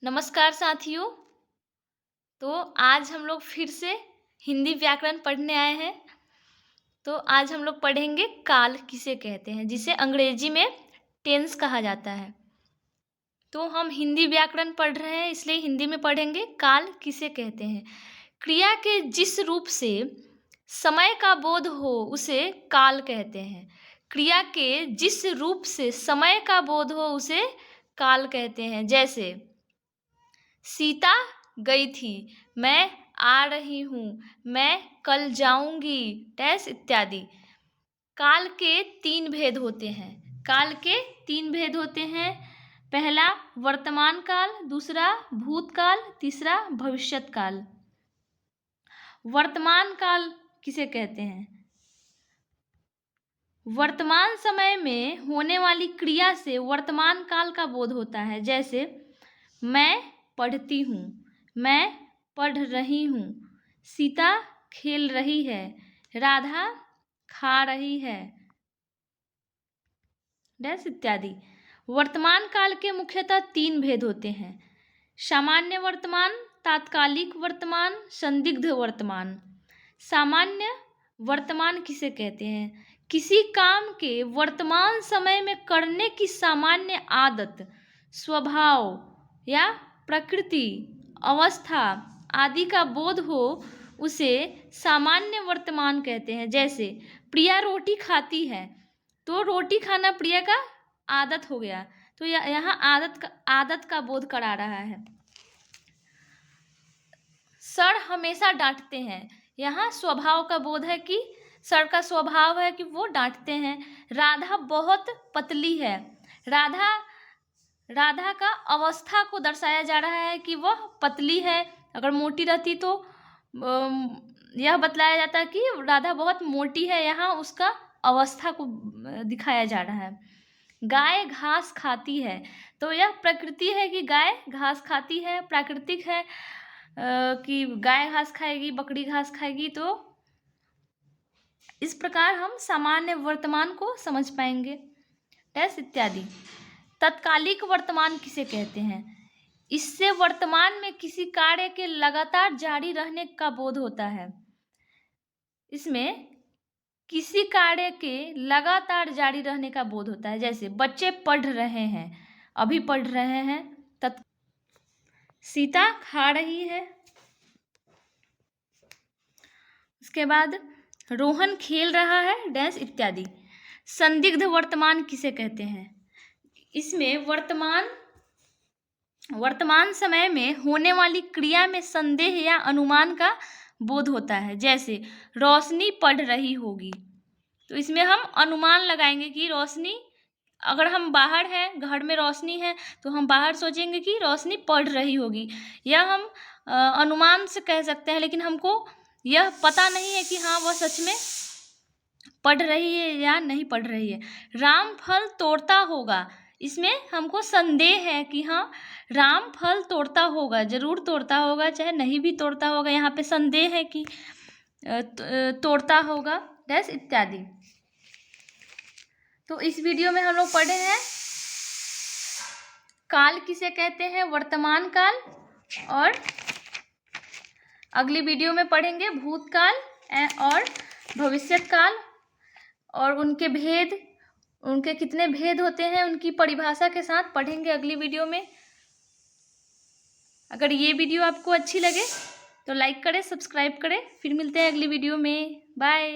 नमस्कार साथियों। तो आज हम लोग फिर से हिंदी व्याकरण पढ़ने आए हैं। तो आज हम लोग पढ़ेंगे काल किसे कहते हैं, जिसे अंग्रेजी में टेंस कहा जाता है। तो हम हिंदी व्याकरण पढ़ रहे हैं, इसलिए हिंदी में पढ़ेंगे काल किसे कहते हैं। क्रिया के जिस रूप से समय का बोध हो उसे काल कहते हैं। क्रिया के जिस रूप से समय का बोध हो उसे काल कहते हैं। जैसे सीता गई थी, मैं आ रही हूँ, मैं कल जाऊंगी, डैश इत्यादि। काल के तीन भेद होते हैं। काल के तीन भेद होते हैं। पहला वर्तमान काल, दूसरा भूतकाल, तीसरा भविष्यत काल। वर्तमान काल किसे कहते हैं? वर्तमान समय में होने वाली क्रिया से वर्तमान काल का बोध होता है। जैसे मैं पढ़ती हूँ, मैं पढ़ रही हूँ, सीता खेल रही है, राधा खा रही है, डैश इत्यादि। वर्तमान काल के मुख्यतः तीन भेद होते हैं। सामान्य वर्तमान, तात्कालिक वर्तमान, संदिग्ध वर्तमान। सामान्य वर्तमान किसे कहते हैं? किसी काम के वर्तमान समय में करने की सामान्य आदत, स्वभाव या प्रकृति, अवस्था आदि का बोध हो उसे सामान्य वर्तमान कहते हैं। जैसे प्रिया रोटी खाती है, तो रोटी खाना प्रिया का आदत हो गया, तो यहाँ आदत का बोध करा रहा है। सर हमेशा डांटते हैं, यहाँ स्वभाव का बोध है कि सर का स्वभाव है कि वो डांटते हैं। राधा बहुत पतली है, राधा का अवस्था को दर्शाया जा रहा है कि वह पतली है। अगर मोटी रहती तो यह बतलाया जाता है कि राधा बहुत मोटी है, यहाँ उसका अवस्था को दिखाया जा रहा है। गाय घास खाती है, तो यह प्रकृति है कि गाय घास खाती है, प्राकृतिक है कि गाय घास खाएगी, बकरी घास खाएगी। तो इस प्रकार हम सामान्य वर्तमान को समझ पाएंगे, डैश इत्यादि। तत्कालिक वर्तमान किसे कहते हैं? इससे वर्तमान में किसी कार्य के लगातार जारी रहने का बोध होता है। इसमें किसी कार्य के लगातार जारी रहने का बोध होता है। जैसे बच्चे पढ़ रहे हैं, अभी पढ़ रहे हैं, सीता खा रही है। उसके बाद रोहन खेल रहा है, डैश इत्यादि। संदिग्ध वर्तमान किसे कहते हैं? इसमें वर्तमान समय में होने वाली क्रिया में संदेह या अनुमान का बोध होता है। जैसे रोशनी पढ़ रही होगी, तो इसमें हम अनुमान लगाएंगे कि रोशनी, अगर हम बाहर हैं, घर में रोशनी है, तो हम बाहर सोचेंगे कि रोशनी पढ़ रही होगी। यह हम अनुमान से कह सकते हैं, लेकिन हमको यह पता नहीं है कि हाँ वह सच में पढ़ रही है या नहीं पढ़ रही है। राम फल तोड़ता होगा, इसमें हमको संदेह है कि हाँ राम फल तोड़ता होगा, जरूर तोड़ता होगा, चाहे नहीं भी तोड़ता होगा, यहाँ पे संदेह है कि तोड़ता होगा, डैश इत्यादि। तो इस वीडियो में हम लोग पढ़े हैं काल किसे कहते हैं, वर्तमान काल, और अगली वीडियो में पढ़ेंगे भूतकाल और भविष्यत काल, और उनके भेद, उनके कितने भेद होते हैं, उनकी परिभाषा के साथ पढ़ेंगे अगली वीडियो में। अगर ये वीडियो आपको अच्छी लगे तो लाइक करें, सब्सक्राइब करें। फिर मिलते हैं अगली वीडियो में। बाय।